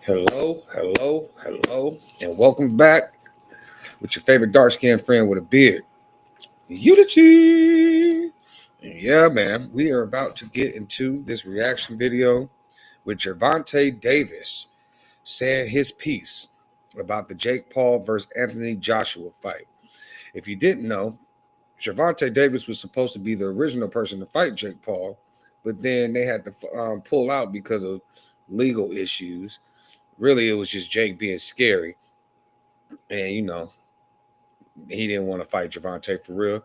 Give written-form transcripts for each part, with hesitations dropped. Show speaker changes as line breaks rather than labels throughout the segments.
Hello, and welcome back with your favorite dark skinned friend with a beard, Unity. Yeah, man, we are about to get into this reaction video with Gervonta Davis saying his piece about the Jake Paul versus Anthony Joshua fight. If you didn't know, Gervonta Davis was supposed to be the original person to fight Jake Paul, but then they had to pull out because of legal issues. Really, it was just Jake being scary, and he didn't want to fight Gervonta for real.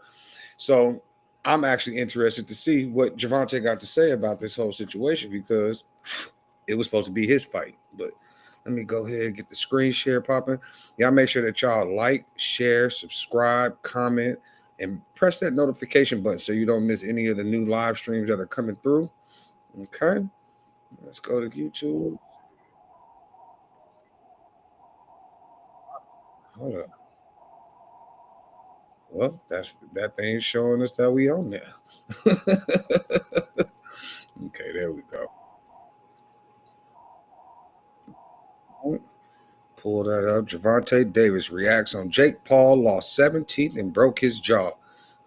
So I'm actually interested to see what Gervonta got to say about this whole situation because it was supposed to be his fight. But let me go ahead and get the screen share popping. Y'all make sure that y'all like, share, subscribe, comment, and press that notification button so you don't miss any of the new live streams that are coming through. Okay, let's go to YouTube. Hold up. Well, that thing showing us that we on there. Okay, there we go. Pull that up. Gervonta Davis reacts on Jake Paul lost 17th and broke his jaw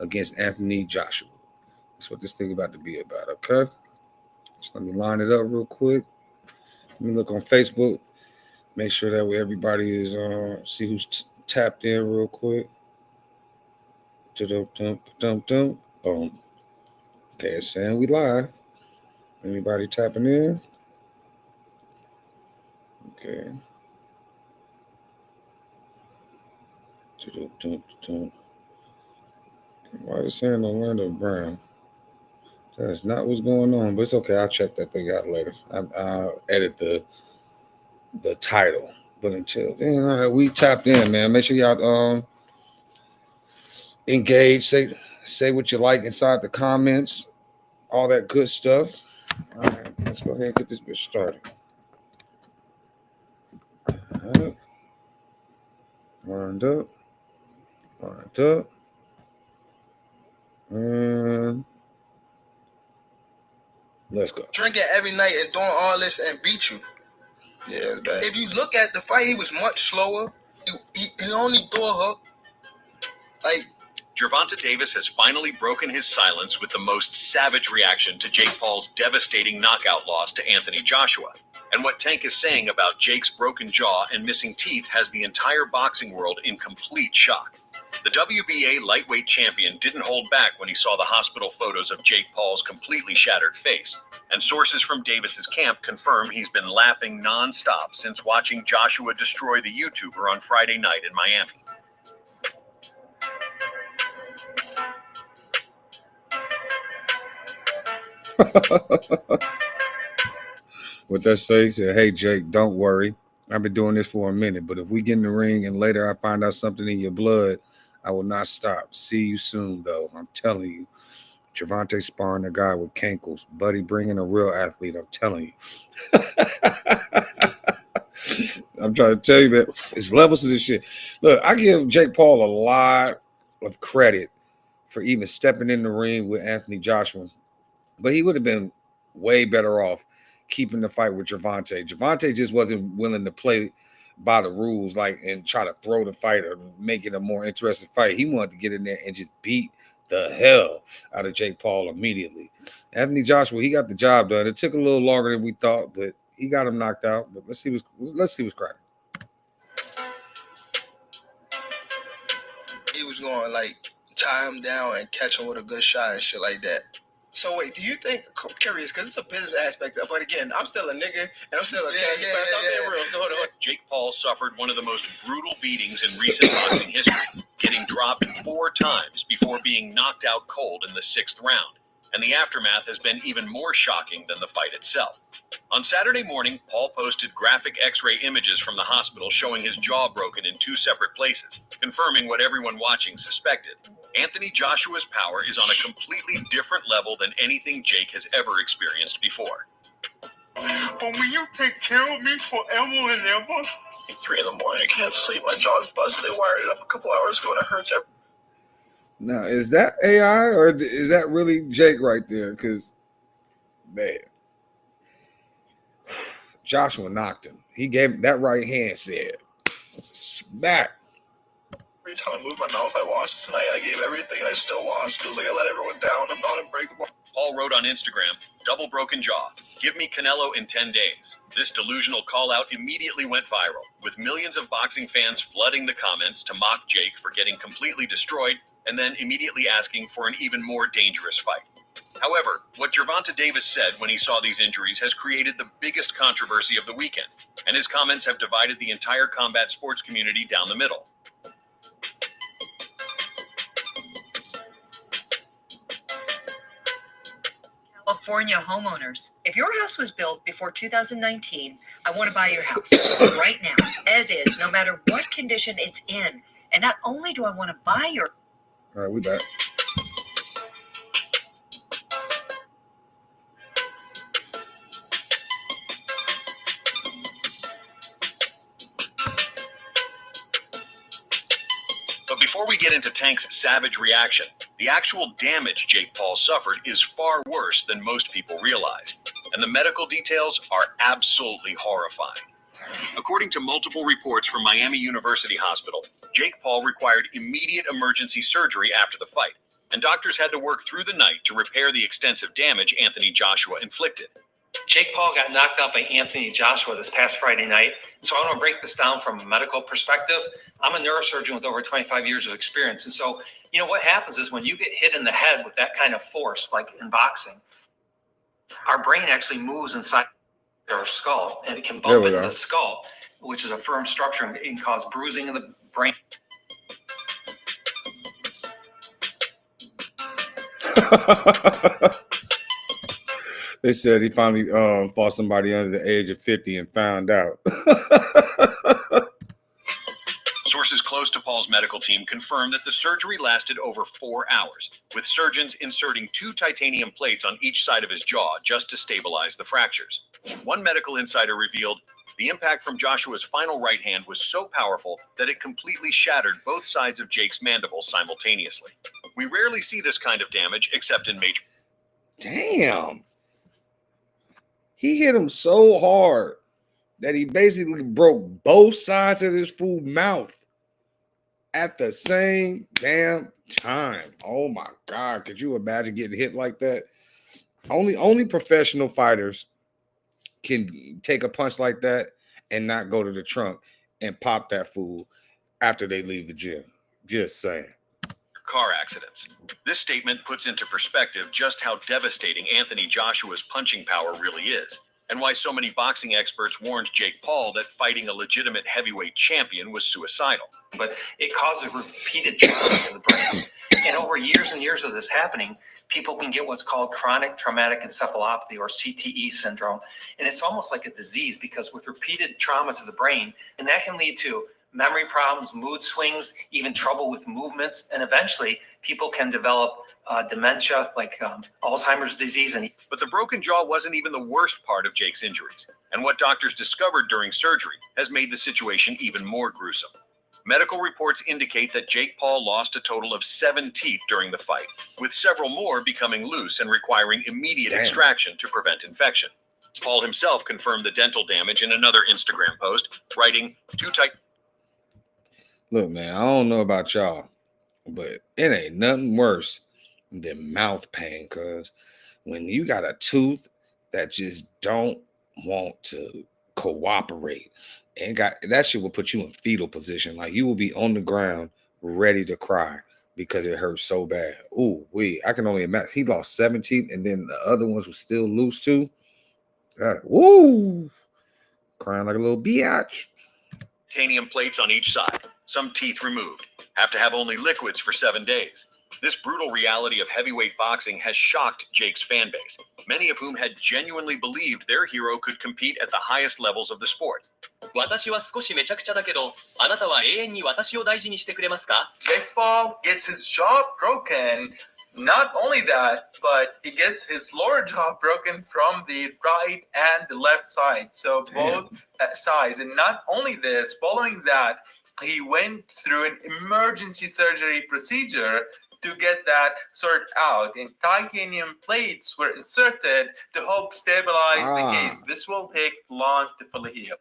against Anthony Joshua. That's what this thing about to be about, okay? So let me line it up real quick. Let me look on Facebook. Make sure that way everybody is see who's tapped in real quick. Boom. Okay, it's saying we live. Anybody tapping in? Okay. Why is it saying Orlando Brown? That is not what's going on, but it's okay. I'll check that thing out later. I'll edit the title. But until then, all right, we tapped in, man. Make sure y'all engage, say what you like inside the comments, all that good stuff. All right, let's go ahead and get this bitch started. All right. Lined up. Lined up. And let's go.
Drinking every night and doing all this and beat you.
Yeah, it's bad.
If you look at the fight, he was much slower. He only threw a hook. Like,
Gervonta Davis has finally broken his silence with the most savage reaction to Jake Paul's devastating knockout loss to Anthony Joshua. And what Tank is saying about Jake's broken jaw and missing teeth has the entire boxing world in complete shock. The WBA lightweight champion didn't hold back when he saw the hospital photos of Jake Paul's completely shattered face. And sources from Davis's camp confirm he's been laughing nonstop since watching Joshua destroy the YouTuber on Friday night in Miami.
What that say? He said, "Hey Jake, don't worry. I've been doing this for a minute, but if we get in the ring and later I find out something in your blood, I will not stop. See you soon, though. I'm telling you." Gervonta sparring a guy with cankles. Buddy bringing a real athlete. I'm telling you. I'm trying to tell you that it's levels to this shit. Look, I give Jake Paul a lot of credit for even stepping in the ring with Anthony Joshua, but he would have been way better off keeping the fight with Gervonta. Gervonta just wasn't willing to play by the rules, like and try to throw the fight or make it a more interesting fight. He wanted to get in there and just beat the hell out of Jake Paul immediately. Anthony Joshua, he got the job done. It took a little longer than we thought, but he got him knocked out. But let's see what's cracking.
he was going to, like, tie him down and catch him with a good shot and shit like that. So wait, do you think, I'm curious, because it's a business aspect of it, but again, I'm still a nigga, and I'm still a casual fan, so I'm being real, so hold on.
Jake Paul suffered one of the most brutal beatings in recent boxing history, getting dropped 4 times before being knocked out cold in the 6th round. And the aftermath has been even more shocking than the fight itself. On Saturday morning, Paul posted graphic X-ray images from the hospital showing his jaw broken in 2 separate places, confirming what everyone watching suspected. Anthony Joshua's power is on a completely different level than anything Jake has ever experienced before.
But will you take care of me forever and ever? Like 3 in the morning, I can't sleep. My jaw's busted. They wired it up a couple hours ago and it hurts every.
Now, is that AI or is that really Jake right there? Because, man, Joshua knocked him. He gave that right hand, said, smack.
Every time I moved my mouth, I lost. Tonight, I gave everything, and I still lost. Feels like I let everyone down. I'm not unbreakable.
Paul wrote on Instagram, double broken jaw. Give me Canelo in 10 days. This delusional call-out immediately went viral, with millions of boxing fans flooding the comments to mock Jake for getting completely destroyed and then immediately asking for an even more dangerous fight. However, what Gervonta Davis said when he saw these injuries has created the biggest controversy of the weekend, and his comments have divided the entire combat sports community down the middle.
California homeowners, if your house was built before 2019, I want to buy your house right now, as is, no matter what condition it's in. And not only do I want to buy your...
All right, we back.
But before we get into Tank's savage reaction, the actual damage Jake Paul suffered is far worse than most people realize, and the medical details are absolutely horrifying. According to multiple reports from Miami University Hospital, Jake Paul required immediate emergency surgery after the fight, and doctors had to work through the night to repair the extensive damage Anthony Joshua inflicted.
Jake Paul got knocked out by Anthony Joshua this past Friday night. So I want to break this down from a medical perspective. I'm a neurosurgeon with over 25 years of experience. And so, what happens is when you get hit in the head with that kind of force, like in boxing, our brain actually moves inside our skull, and it can bump into the skull, which is a firm structure, and it can cause bruising in the brain.
They said he finally fought somebody under the age of 50 and found out.
Sources close to Paul's medical team confirmed that the surgery lasted over 4 hours, with surgeons inserting 2 titanium plates on each side of his jaw just to stabilize the fractures. One medical insider revealed the impact from Joshua's final right hand was so powerful that it completely shattered both sides of Jake's mandible simultaneously. We rarely see this kind of damage except in major...
Damn. He hit him so hard that he basically broke both sides of his fool mouth at the same damn time. Oh my God. Could you imagine getting hit like that? Only professional fighters can take a punch like that and not go to the trunk and pop that fool after they leave the gym. Just saying.
Car accidents. This statement puts into perspective just how devastating Anthony Joshua's punching power really is, and why so many boxing experts warned Jake Paul that fighting a legitimate heavyweight champion was suicidal.
But it causes repeated trauma to the brain. And over years and years of this happening, people can get what's called chronic traumatic encephalopathy, or CTE syndrome. And it's almost like a disease, because with repeated trauma to the brain, and that can lead to memory problems, mood swings, even trouble with movements, and eventually people can develop dementia, like Alzheimer's disease.
But the broken jaw wasn't even the worst part of Jake's injuries, and what doctors discovered during surgery has made the situation even more gruesome. Medical reports indicate that Jake Paul lost a total of 7 teeth during the fight, with several more becoming loose and requiring immediate extraction to prevent infection. Paul himself confirmed the dental damage in another Instagram post, writing, "Too tight."
Look, man, I don't know about y'all, but it ain't nothing worse than mouth pain, cuz when you got a tooth that just don't want to cooperate, and that shit will put you in fetal position. Like, you will be on the ground ready to cry because it hurts so bad. Ooh, I can only imagine. He lost 7 teeth, and then the other ones were still loose too. Woo! Crying like a little biatch.
Titanium plates on each side, some teeth removed, have to have only liquids for 7 days. This brutal reality of heavyweight boxing has shocked Jake's fan base, many of whom had genuinely believed their hero could compete at the highest levels of the sport.
私は少しめちゃくちゃだけど、あなたは永遠に私を大事にしてくれますか?
Jake Paul gets his jaw broken. Not only that, but he gets his lower jaw broken from the right and the left side. So both sides. And not only this, following that, he went through an emergency surgery procedure to get that sorted out, and titanium plates were inserted to help stabilize the case. This will take long to fully heal.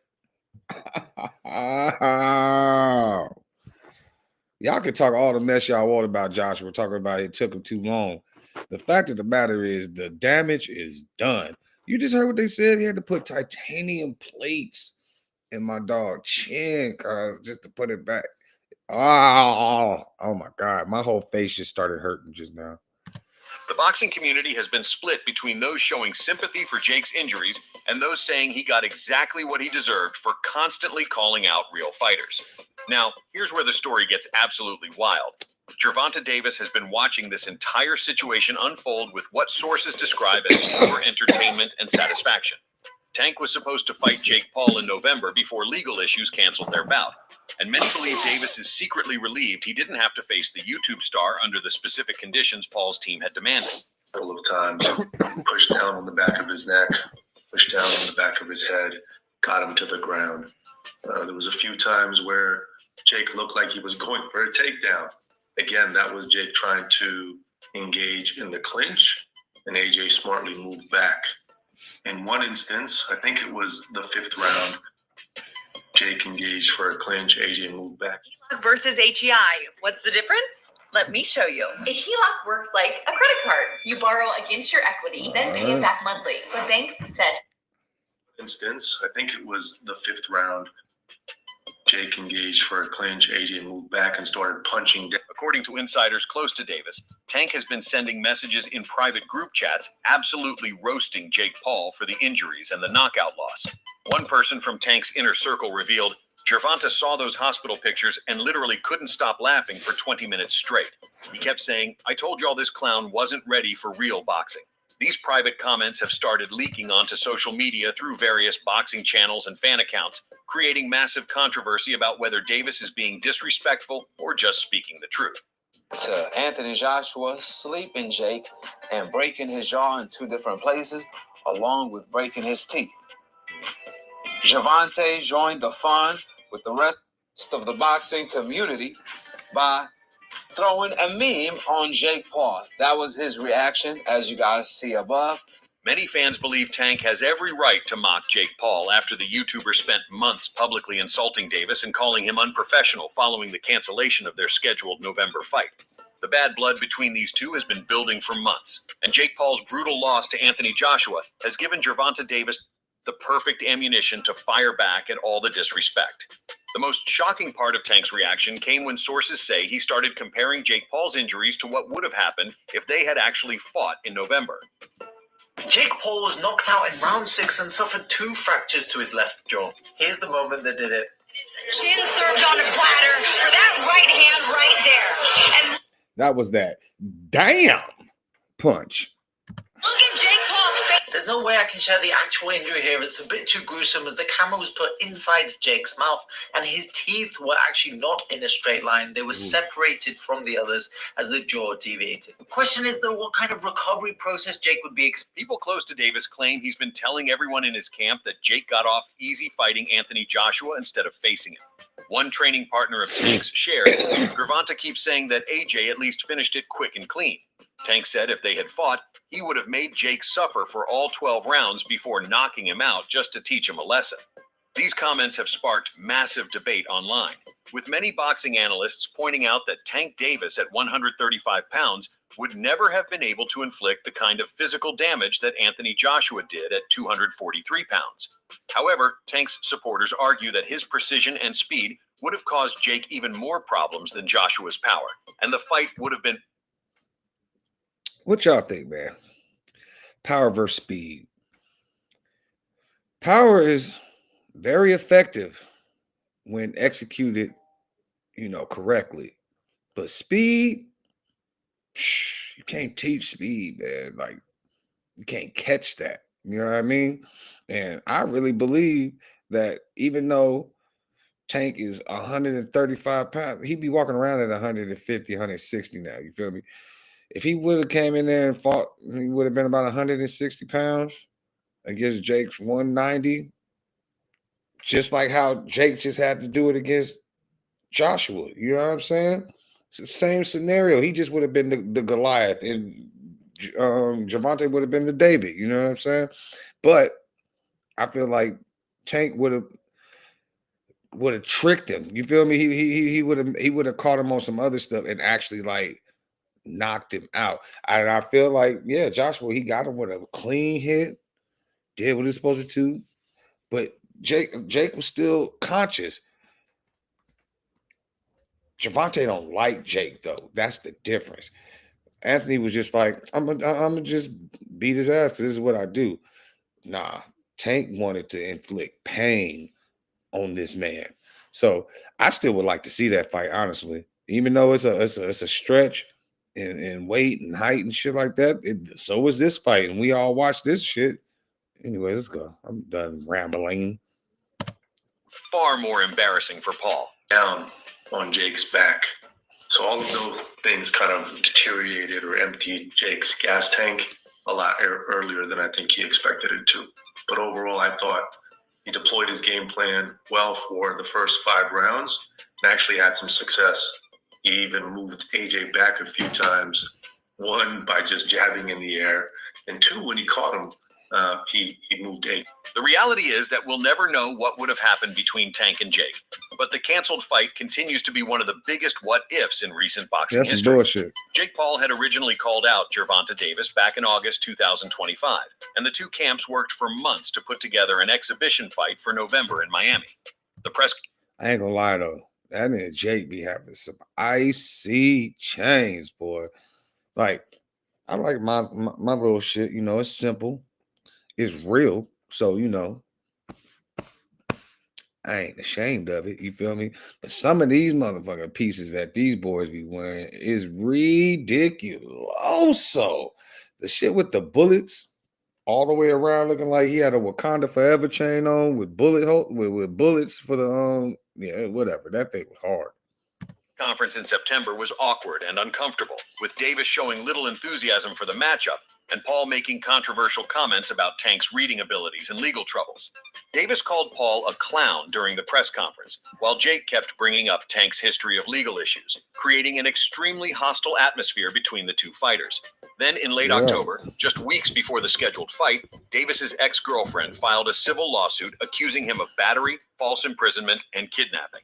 Y'all can talk all the mess y'all want about Joshua, talking about it took him too long. The fact of the matter is the damage is done. You just heard what they said. He had to put titanium plates in my dog chin, just to put it back. Oh my God. My whole face just started hurting just now.
The boxing community has been split between those showing sympathy for Jake's injuries and those saying he got exactly what he deserved for constantly calling out real fighters. Now, here's where the story gets absolutely wild. Gervonta Davis has been watching this entire situation unfold with what sources describe as pure entertainment and satisfaction. Tank was supposed to fight Jake Paul in November before legal issues canceled their bout. And many believe Davis is secretly relieved he didn't have to face the YouTube star under the specific conditions Paul's team had demanded.
A couple of times, pushed down on the back of his neck, pushed down on the back of his head, got him to the ground. There was a few times where Jake looked like he was going for a takedown. Again, that was Jake trying to engage in the clinch, and AJ smartly moved back. In one instance, I think it was the 5th round, Jake engaged for a clinch, AJ moved back.
Versus HEI. What's the difference? Let me show you.
A HELOC works like a credit card. You borrow against your equity, then pay it back monthly. But banks said.
Instance, I think it was the 5th round, Jake engaged for a clinch, AJ moved back and started punching down.
According to insiders close to Davis, Tank has been sending messages in private group chats absolutely roasting Jake Paul for the injuries and the knockout loss. One person from Tank's inner circle revealed, Gervonta saw those hospital pictures and literally couldn't stop laughing for 20 minutes straight. He kept saying, I told y'all this clown wasn't ready for real boxing. These private comments have started leaking onto social media through various boxing channels and fan accounts, creating massive controversy about whether Davis is being disrespectful or just speaking the truth.
To Anthony Joshua sleeping Jake and breaking his jaw in 2 different places, along with breaking his teeth. Gervonta joined the fun with the rest of the boxing community by throwing a meme on Jake Paul. That was his reaction, as you guys see above.
Many fans believe Tank has every right to mock Jake Paul after the YouTuber spent months publicly insulting Davis and calling him unprofessional following the cancellation of their scheduled November fight. The bad blood between these two has been building for months, and Jake Paul's brutal loss to Anthony Joshua has given Gervonta Davis the perfect ammunition to fire back at all the disrespect. The most shocking part of Tank's reaction came when sources say he started comparing Jake Paul's injuries to what would have happened if they had actually fought in November.
Jake Paul was knocked out in round 6 and suffered 2 fractures to his left jaw. Here's the moment that did it.
Chin served on a platter for that right hand right there. And
that was that damn punch.
look at Jake Paul's face.
There's no way I can share the actual injury here. It's a bit too gruesome as the camera was put inside Jake's mouth and his teeth were actually not in a straight line. They were separated from the others as the jaw deviated. The question is, though, what kind of recovery process Jake would be
People close to Davis claim he's been telling everyone in his camp that Jake got off easy fighting Anthony Joshua instead of facing him. One training partner of Tank's shared, Gervonta keeps saying that AJ at least finished it quick and clean. Tank said if they had fought, he would have made Jake suffer for all 12 rounds before knocking him out just to teach him a lesson. These comments have sparked massive debate online, with many boxing analysts pointing out that Tank Davis at 135 pounds would never have been able to inflict the kind of physical damage that Anthony Joshua did at 243 pounds. However, Tank's supporters argue that his precision and speed would have caused Jake even more problems than Joshua's power, and the fight would have been...
What y'all think, man? Power versus speed. Power is very effective when executed, correctly. But speed, you can't teach speed, man. Like, you can't catch that. You know what I mean? And I really believe that even though Tank is 135 pounds, he'd be walking around at 150, 160 now. You feel me? If he would have came in there and fought, he would have been about 160 pounds against Jake's 190. Just like how Jake just had to do it against Joshua. You know what I'm saying? It's the same scenario. He just would have been the Goliath, and Gervonta would have been the David. You know what I'm saying? But I feel like Tank would have tricked him. You feel me? He would have caught him on some other stuff and actually like knocked him out. And I feel like, yeah, Joshua, he got him with a clean hit, did what he's supposed to, but Jake was still conscious. Gervonta don't like Jake though. That's the difference. Anthony was just like, I'm gonna just beat his ass. This is what I do. Nah, Tank wanted to inflict pain on this man. So I still would like to see that fight, honestly. Even though it's a stretch in weight and height and shit like that. So is this fight, and we all watch this shit. Anyway, let's go. I'm done rambling.
Far more embarrassing for Paul.
Down on Jake's back. So all of those things kind of deteriorated or emptied Jake's gas tank a lot earlier than I think he expected it to. But overall, I thought he deployed his game plan well for the first 5 rounds and actually had some success. He even moved AJ back a few times. 1, by just jabbing in the air, and 2, when he caught him, he moved 8.
The reality is that we'll never know what would have happened between Tank and Jake, but the canceled fight continues to be one of the biggest what-ifs in recent boxing
That's
history.
bullshit.
Jake Paul had originally called out Gervonta Davis back in August 2025, and the two camps worked for months to put together an exhibition fight for November in Miami. The press...
I ain't gonna lie though, that nigga Jake be having some icy chains, boy. Like, I like my little shit, you know, it's simple. It's real. So, you know, I ain't ashamed of it. You feel me? But some of these motherfucking pieces that these boys be wearing is ridiculous. So the shit with the bullets all the way around looking like he had a Wakanda Forever chain on with with bullets for the yeah, whatever. That thing was hard.
Conference in September was awkward and uncomfortable, with Davis showing little enthusiasm for the matchup and Paul making controversial comments about Tank's reading abilities and legal troubles. Davis called Paul a clown during the press conference, while Jake kept bringing up Tank's history of legal issues, creating an extremely hostile atmosphere between the two fighters. Then in late October, just weeks before the scheduled fight, Davis's ex-girlfriend filed a civil lawsuit accusing him of battery, false imprisonment, and kidnapping.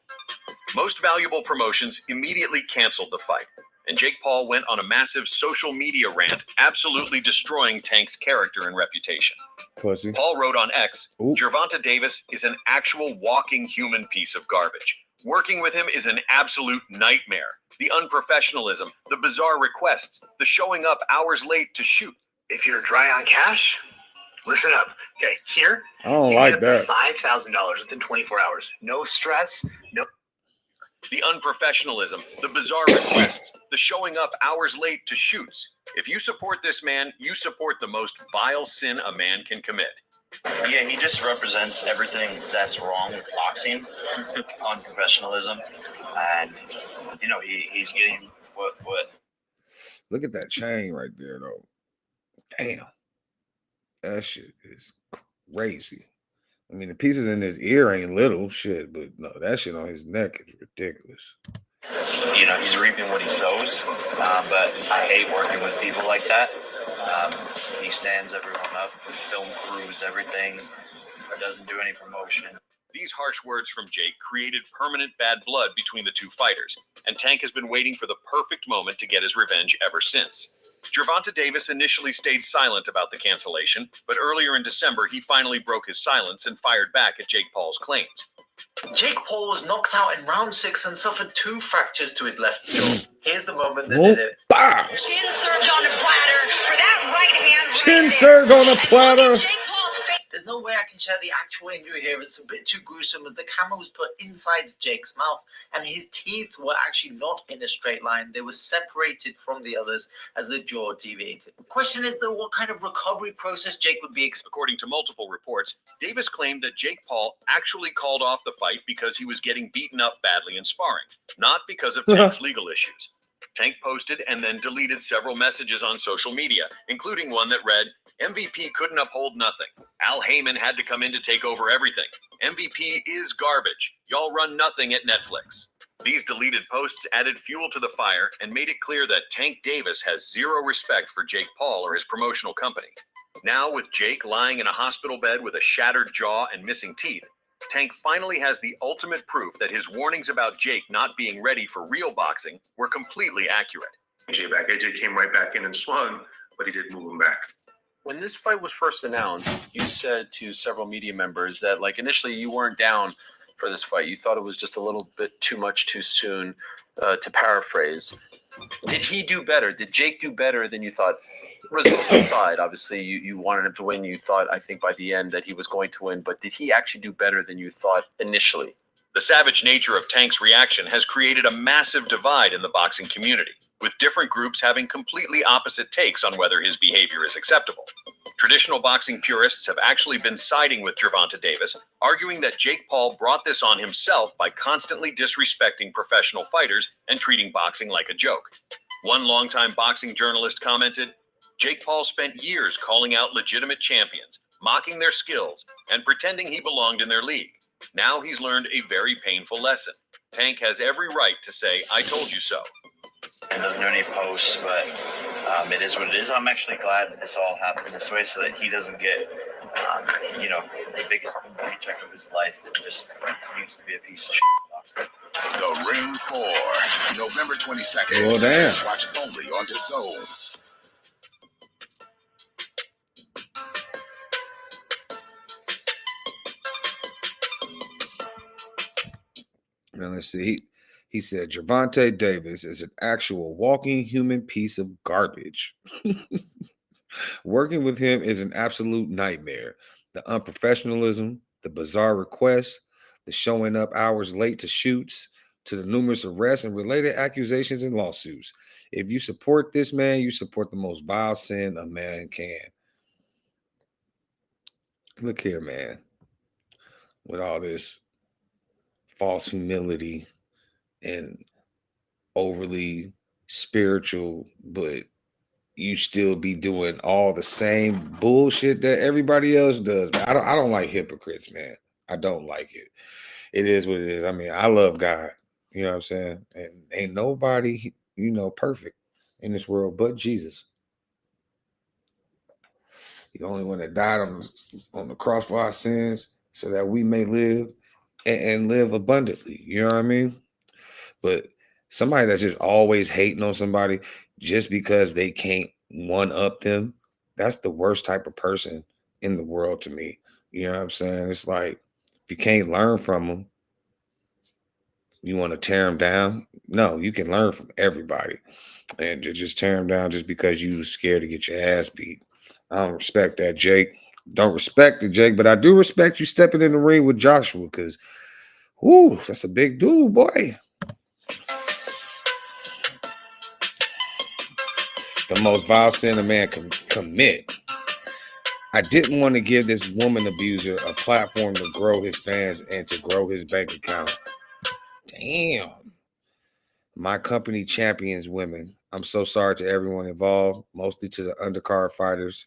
Most Valuable Promotions immediately canceled the fight, and Jake Paul went on a massive social media rant, absolutely destroying Tank's character and reputation.
Pussy.
Paul wrote on X, Gervonta Davis is an actual walking human piece of garbage. Working with him is an absolute nightmare. The unprofessionalism, the bizarre requests, the showing up hours late to shoot.
If you're dry on cash, listen up. Okay, here,
I don't
you
like
get up
that.
to $5,000 within 24 hours. No stress, no.
The unprofessionalism, the bizarre requests, the showing up hours late to shoots. If you support this man, you support the most vile sin a man can commit.
Yeah, he just represents everything that's wrong with boxing, unprofessionalism, and you know he's getting what.
Look at that chain right there, though. Damn, that shit is crazy. I mean, the pieces in his ear ain't little shit, but no, that shit on his neck is ridiculous.
You know, he's reaping what he sows, but I hate working with people like that. He stands everyone up, film crews, everything, doesn't do any promotion.
These harsh words from Jake created permanent bad blood between the two fighters, and Tank has been waiting for the perfect moment to get his revenge ever since. Gervonta Davis initially stayed silent about the cancellation, but earlier in December, he finally broke his silence and fired back at Jake Paul's claims.
Jake Paul was knocked out in round 6 and suffered 2 fractures to his left jaw. Here's the moment that did it.
Bow!
Chin served on a platter for that right hand.
Chin served on a platter.
There's no way I can share the actual injury here. It's a bit too gruesome as the camera was put inside Jake's mouth and his teeth were actually not in a straight line. They were separated from the others as the jaw deviated. The question is, though, what kind of recovery process Jake would be expecting?
According to multiple reports, Davis claimed that Jake Paul actually called off the fight because he was getting beaten up badly in sparring, not because of Tank's legal issues. Tank posted and then deleted several messages on social media, including one that read, MVP couldn't uphold nothing. Al Heyman had to come in to take over everything. MVP is garbage. Y'all run nothing at Netflix. These deleted posts added fuel to the fire and made it clear that Tank Davis has zero respect for Jake Paul or his promotional company. Now, with Jake lying in a hospital bed with a shattered jaw and missing teeth, Tank finally has the ultimate proof that his warnings about Jake not being ready for real boxing were completely accurate.
AJ came right back in and swung, but he did move him back.
When this fight was first announced, you said to several media members that, like, initially you weren't down for this fight. You thought it was just a little bit too much too soon, to paraphrase. Did he do better? Did Jake do better than you thought? Results aside, obviously you wanted him to win. You thought, I think by the end, that he was going to win. But did he actually do better than you thought initially?
The savage nature of Tank's reaction has created a massive divide in the boxing community, with different groups having completely opposite takes on whether his behavior is acceptable. Traditional boxing purists have actually been siding with Gervonta Davis, arguing that Jake Paul brought this on himself by constantly disrespecting professional fighters and treating boxing like a joke. One longtime boxing journalist commented, "Jake Paul spent years calling out legitimate champions, mocking their skills, and pretending he belonged in their league. Now he's learned a very painful lesson. Tank has every right to say, 'I told you so.'"
And doesn't do any posts, but it is what it is. I'm actually glad that this all happened this way so that he doesn't get, the biggest paycheck of his life and just continues to be a piece of shit.
The Ring 4, November 22nd.
Well, damn.
Watch only on DAZN.
Now let's see. He said Gervonta Davis is an actual walking human piece of garbage. Working with him is an absolute nightmare. The unprofessionalism, the bizarre requests, the showing up hours late to shoots, to the numerous arrests and related accusations and lawsuits. If you support this man, you support the most vile sin a man can. Look here, man. With all this false humility and overly spiritual, but you still be doing all the same bullshit that everybody else does. I don't like hypocrites, man. I don't like it. It is what it is. I mean, I love God. You know what I'm saying? And ain't nobody, perfect in this world but Jesus. The only one that died on the cross for our sins so that we may live and live abundantly. You know what I mean? But somebody that's just always hating on somebody just because they can't one-up them, that's the worst type of person in the world to me. You know what I'm saying? It's like, if you can't learn from them, you want to tear them down? No, you can learn from everybody. And to just tear them down just because you was scared to get your ass beat. I don't respect that, Jake. Don't respect it, Jake, but I do respect you stepping in the ring with Joshua because, whoo, that's a big dude, boy. The most vile sin a man can commit. I didn't want to give this woman abuser a platform to grow his fans and to grow his bank account. Damn. My company champions women. I'm so sorry to everyone involved, mostly to the undercard fighters,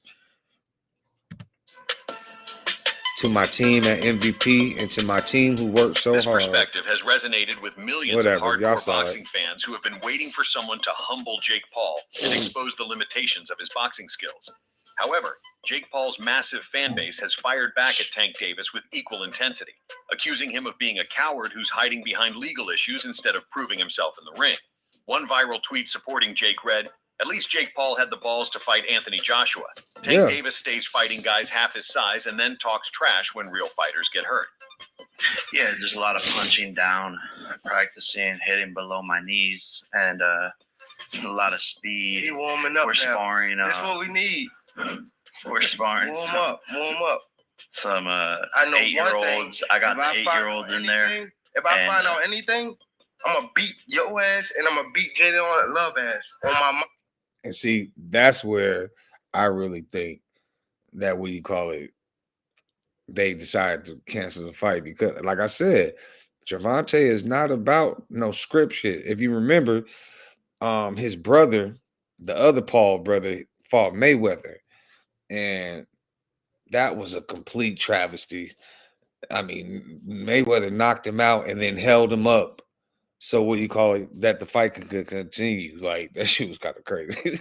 to my team at MVP, and to my team who worked so hard.
This perspective has resonated with millions of hardcore boxing fans who have been waiting for someone to humble Jake Paul and expose the limitations of his boxing skills. However, Jake Paul's massive fan base has fired back at Tank Davis with equal intensity, accusing him of being a coward who's hiding behind legal issues instead of proving himself in the ring. One viral tweet supporting Jake read, "At least Jake Paul had the balls to fight Anthony Joshua. Tank Davis stays fighting guys half his size and then talks trash when real fighters get hurt."
Yeah, there's a lot of punching down, practicing, hitting below my knees, and a lot of speed.
He warming up.
We're sparring.
That's what we need.
We're sparring.
Warm up.
Some
I know
8-year-olds. I got 8-year-olds in there.
If I find out anything, I'm gonna beat your ass and I'm gonna beat Jaden on Love ass on my mom.
And see, that's where I really think that they decided to cancel the fight because, like I said, Gervonta is not about no script shit. If you remember, his brother, the other Paul brother, fought Mayweather, and that was a complete travesty. I mean, Mayweather knocked him out and then held him up So what do you call it? That the fight could continue. Like, that shit was kind of crazy.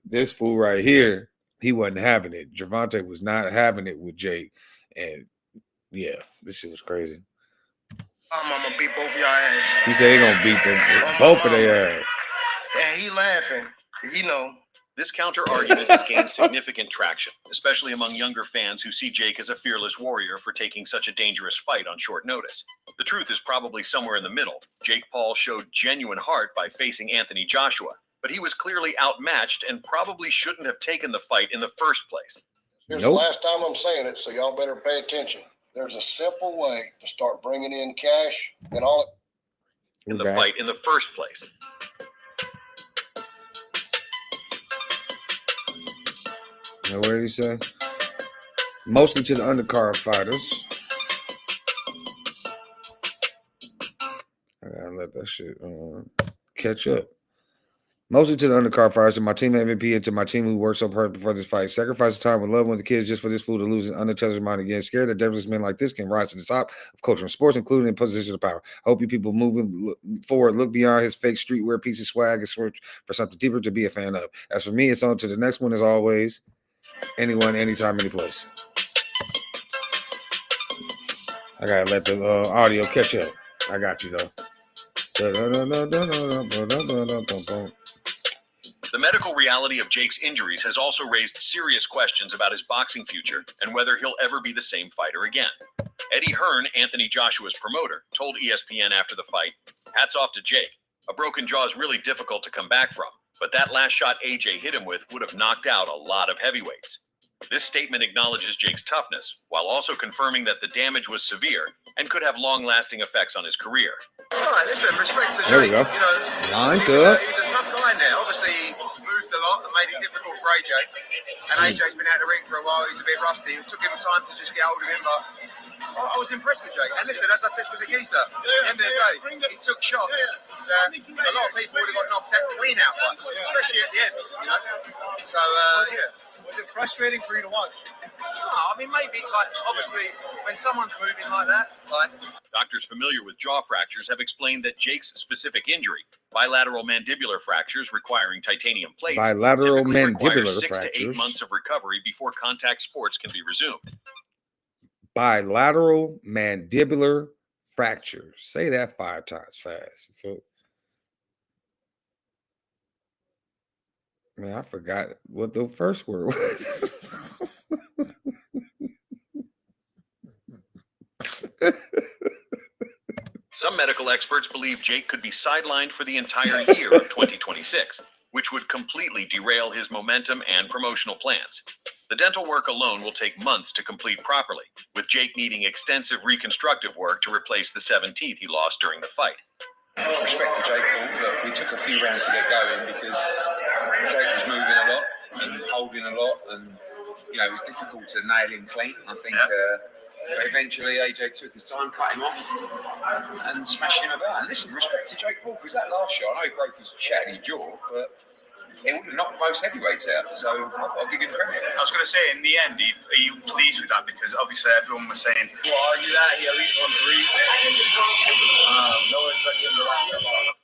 This fool right here, he wasn't having it. Gervonta was not having it with Jake. And yeah, this shit was crazy.
I'm gonna beat both of y'all ass.
He said he gonna beat them both of their ass.
And he laughing. You know.
This counter-argument has gained significant traction, especially among younger fans who see Jake as a fearless warrior for taking such a dangerous fight on short notice. The truth is probably somewhere in the middle. Jake Paul showed genuine heart by facing Anthony Joshua, but he was clearly outmatched and probably shouldn't have taken the fight in the first place.
Here's the last time I'm saying it, so y'all better pay attention. There's a simple way to start bringing in cash and all it.
In the fight in the first place.
Now, what did he say? Mostly to the undercard fighters. I gotta let that shit catch up. Mostly to the undercard fighters, to my team MVP, and to my team who worked so hard before this fight. Sacrificing time with loved ones and kids just for this fool to lose an unattached mind again. Scared that devilish men like this can rise to the top of culture and sports, including in positions of power. I hope you people moving forward look beyond his fake streetwear piece of swag and search for something deeper to be a fan of. As for me, it's on to the next one as always. Anyone, anytime, any place. I gotta let the audio catch up. I got you though.
The medical reality of Jake's injuries has also raised serious questions about his boxing future and whether he'll ever be the same fighter again. Eddie Hearn, Anthony Joshua's promoter, told ESPN after the fight, "Hats off to Jake. A broken jaw is really difficult to come back from, but that last shot AJ hit him with would have knocked out a lot of heavyweights." This statement acknowledges Jake's toughness, while also confirming that the damage was severe and could have long-lasting effects on his career.
All right, listen, respect to Jake.
There we go.
You know,
Lined up.
He's a tough guy now. Obviously, he moved a lot and made it difficult for AJ. And AJ's been out of the ring for a while. He's a bit rusty. It took him time to just get hold of him, but I was impressed with Jake. And listen, as I said to the geezer, at the end of the day, he took shots that a lot of people would have got knocked out clean out, but especially at the end, you know. So, yeah. Was it frustrating for you to watch? No, I mean, maybe, like, obviously, when someone's moving like that, like...
Doctors familiar with jaw fractures have explained that Jake's specific injury, bilateral mandibular fractures requiring titanium plates,
Bilateral
typically requires
mandibular
6 to 8
fractures.
months of recovery before contact sports can be resumed.
Bilateral mandibular fracture. Say that 5 times fast. Man, I forgot what the first word was.
Some medical experts believe Jake could be sidelined for the entire year of 2026, which would completely derail his momentum and promotional plans. The dental work alone will take months to complete properly, with Jake needing extensive reconstructive work to replace the 7 teeth he lost during the fight.
Respect to Jake Paul, but we took a few rounds to get going because Jake was moving a lot and holding a lot, and you know it was difficult to nail him clean. I think but eventually AJ took his time, cut him off, and smashed him about. And listen, respect to Jake Paul, because that last shot, I know he broke his shattered his jaw, but it would have knocked most heavyweights out. So I'll give him credit.
I was going to say, in the end, are you pleased with that? Because obviously everyone was saying, well, argue that he at least won 3. No respect in the last time.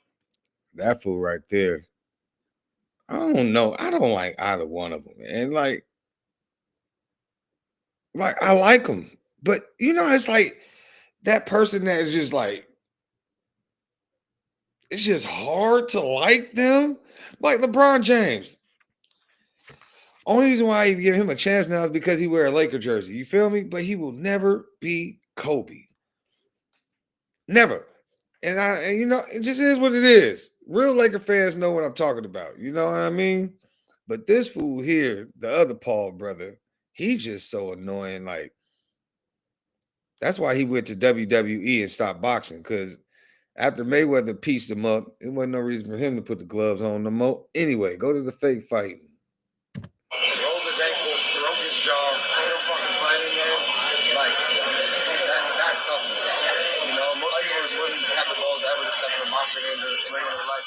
That fool right there. I don't know. I don't like either one of them. And like I like them. But, you know, it's like that person that is just like, it's just hard to like them. Like LeBron James. Only reason why I even give him a chance now is because he wear a Laker jersey. You feel me? But he will never be Kobe. Never. And you know, it just is what it is. Real Laker fans know what I'm talking about. You know what I mean? But this fool here, the other Paul brother, he just so annoying. Like, that's why he went to WWE and stopped boxing, because after Mayweather pieced him up, it wasn't no reason for him to put the gloves on no more. Anyway, go to the fake fight.
Broke his ankle, broke his jaw, still fucking fighting, man. Like, that's toughness. You know, most people wouldn't have the balls ever to step in a boxing in their regular life.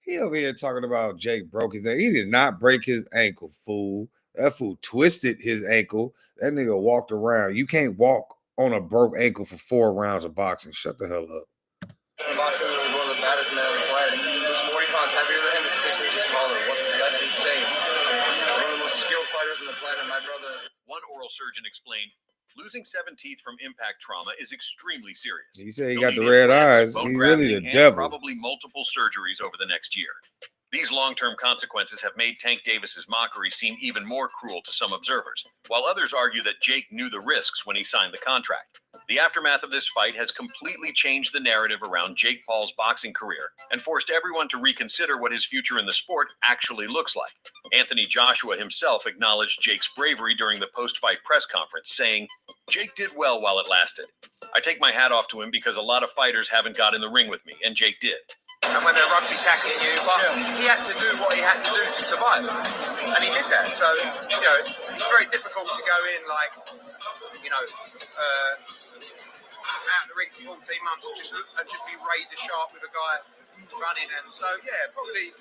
He over here talking about Jake broke his ankle. He did not break his ankle, fool. That fool twisted his ankle. That nigga walked around. You can't walk on a broke ankle for 4 rounds of boxing. Shut the hell up.
Boxing was one of the baddest men on the planet. He was 40 pounds heavier than him and 6 inches taller. That's insane. One of the most skilled fighters on the planet, my brother.
One oral surgeon explained, losing 7 teeth from impact trauma is extremely serious.
He said he
You'll
got the
need
red
implants,
eyes.
bone
He really the
grafting, and
devil.
probably multiple surgeries over the next year. These long-term consequences have made Tank Davis's mockery seem even more cruel to some observers, while others argue that Jake knew the risks when he signed the contract. The aftermath of this fight has completely changed the narrative around Jake Paul's boxing career and forced everyone to reconsider what his future in the sport actually looks like. Anthony Joshua himself acknowledged Jake's bravery during the post-fight press conference, saying, "Jake did well while it lasted. I take my hat off to him because a lot of fighters haven't got in the ring with me, and Jake did."
And when they're rugby tackling you, but he had to do what he had to do to survive, and he did that. So, you know, it's very difficult to go in like, you know, out the ring for 14 months and just be razor sharp with a guy running. And so, yeah, probably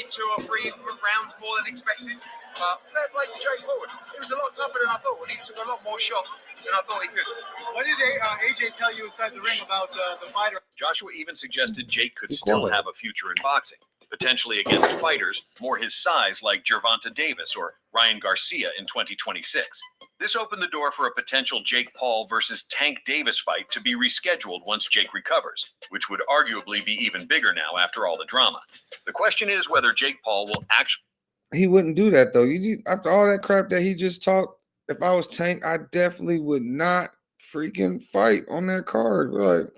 2 or 3 rounds more than expected. But fair play to Jake Paul. It was a lot tougher than I thought, and he took a lot more shots than I thought he could.
What did AJ tell you inside the ring about the fighter?
Joshua even suggested Jake could still have a future in boxing, potentially against fighters more his size like Gervonta Davis or Ryan Garcia in 2026. This opened the door for a potential Jake Paul versus Tank Davis fight to be rescheduled once Jake recovers, which would arguably be even bigger now after all the drama. The question is whether Jake Paul will actually...
He wouldn't do that, though. After all that crap that he just talked, if I was Tank, I definitely would not freaking fight on that card. We're like,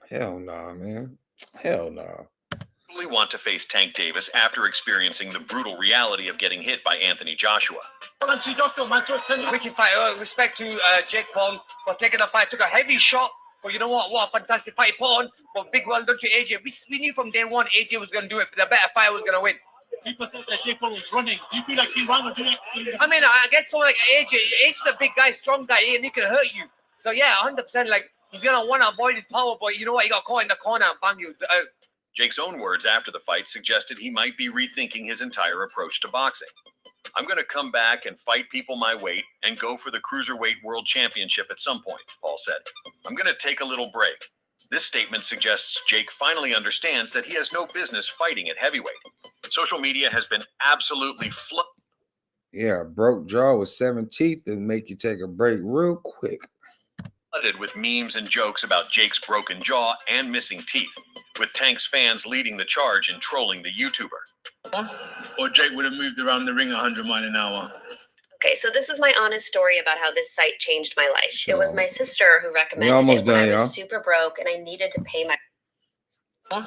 hell nah, man. Hell nah.
want to face Tank Davis after experiencing the brutal reality of getting hit by Anthony Joshua.
Wicked fight. Respect to Jake Paul for taking the fight. Took a heavy shot, but you know what? What a fantastic fight, Paul. But big well done to AJ. We knew from day one AJ was going to do it. The better fighter was going to win.
People said that Jake Paul was running. Do you feel like he ran or do you?
I mean, I get someone like AJ. AJ's a big guy, strong guy, and he can hurt you. So yeah, 100%. Like he's gonna want to avoid his power, but you know what? He got caught in the corner and bang you out.
Jake's own words after the fight suggested he might be rethinking his entire approach to boxing. I'm going to come back and fight people my weight and go for the Cruiserweight World Championship at some point, Paul said. I'm going to take a little break. This statement suggests Jake finally understands that he has no business fighting at heavyweight. Social media has been absolutely flooded.
Yeah, broke jaw with 7 teeth and make you take a break real quick.
With memes and jokes about Jake's broken jaw and missing teeth, with Tank's fans leading the charge in trolling the YouTuber.
Or Jake would have moved around the ring 100 miles an hour.
Okay, so this is my honest story about how this site changed my life.
Sure.
It was my sister who recommended
almost
it when
done,
I was
y'all.
super broke and I needed to pay my...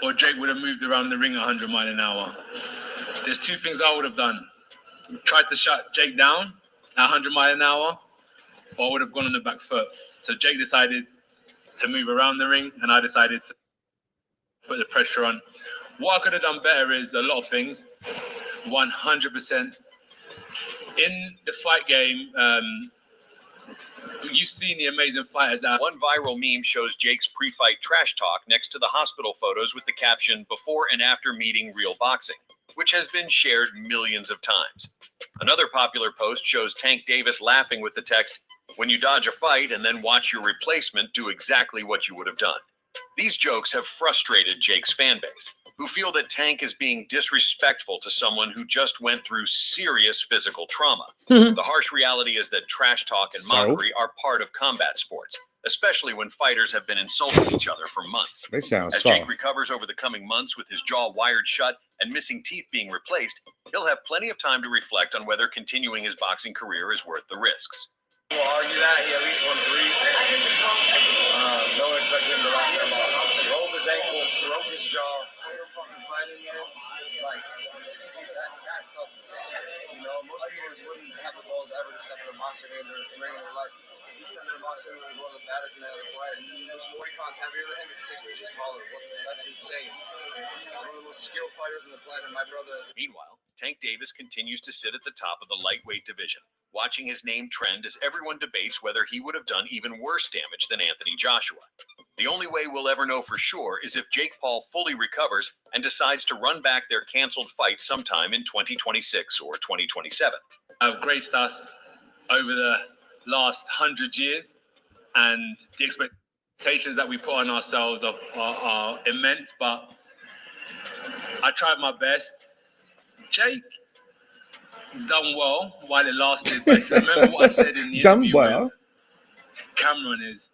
Or Jake would have moved around the ring 100 miles an hour. There's 2 things I would have done. Tried to shut Jake down at 100 miles an hour, or I would have gone on the back foot. So Jake decided to move around the ring, and I decided to put the pressure on. What I could have done better is a lot of things. 100%. In the fight game, you've seen the amazing fighters out.
One viral meme shows Jake's pre-fight trash talk next to the hospital photos with the caption, "Before and after meeting real boxing," which has been shared millions of times. Another popular post shows Tank Davis laughing with the text, "When you dodge a fight and then watch your replacement do exactly what you would have done." These jokes have frustrated Jake's fan base, who feel that Tank is being disrespectful to someone who just went through serious physical trauma. The harsh reality is that trash talk and mockery are part of combat sports, especially when fighters have been insulting each other for months.
They sound
As
soft.
Jake recovers over the coming months with his jaw wired shut and missing teeth being replaced, he'll have plenty of time to reflect on whether continuing his boxing career is worth the risks.
We'll argue that he at least won 3. No one expected him to last that long. Rolled his ankle, broke his jaw, still fucking fighting it. Like, that's toughness. You know, most people wouldn't have the balls ever to step in a boxing ring in their life. He stepped in a boxing ring with one of the baddest men on the planet. He was 40 pounds heavier than him and 6 inches taller. That's insane. He's one of the most skilled fighters on the planet. My brother is.
Meanwhile, Tank Davis continues to sit at the top of the lightweight division, watching his name trend as everyone debates whether he would have done even worse damage than Anthony Joshua. The only way we'll ever know for sure is if Jake Paul fully recovers and decides to run back their canceled fight sometime in 2026 or 2027.
Have graced us over the last 100 years, and the expectations that we put on ourselves are immense, but I tried my best. Jake done well while it lasted, but if you remember what I said in the
Done
interview
well.
with Cameron is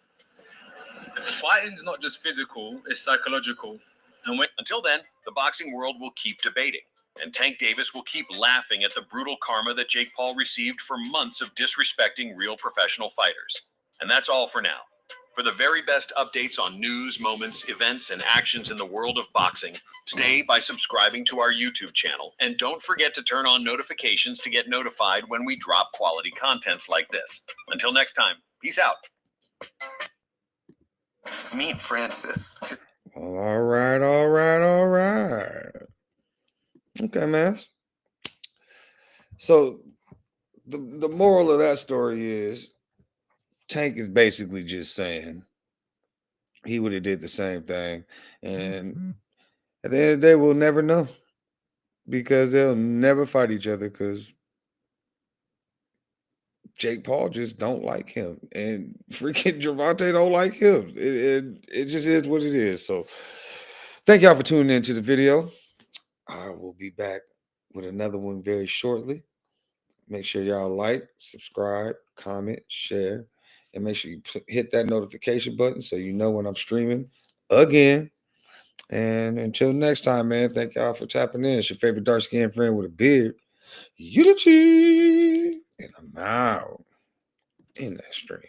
fighting's not just physical, it's psychological. And
until then, the boxing world will keep debating, and Tank Davis will keep laughing at the brutal karma that Jake Paul received for months of disrespecting real professional fighters. And that's all for now. For the very best updates on news, moments, events, and actions in the world of boxing, stay by subscribing to our YouTube channel. And don't forget to turn on notifications to get notified when we drop quality contents like this. Until next time, peace out.
Meet Francis.
All right, all right, all right. Okay, man. So the moral of that story is Tank is basically just saying he would have did the same thing. And at the end of the day, we'll never know because they'll never fight each other because Jake Paul just don't like him, and freaking Gervonta don't like him. It just is what it is. So thank y'all for tuning into the video. I will be back with another one very shortly. Make sure y'all like, subscribe, comment, share, and make sure you hit that notification button so you know when I'm streaming again. And until next time, man, thank y'all for tapping in. It's your favorite dark-skinned friend with a beard, Eulogy, and I'm out in that stream.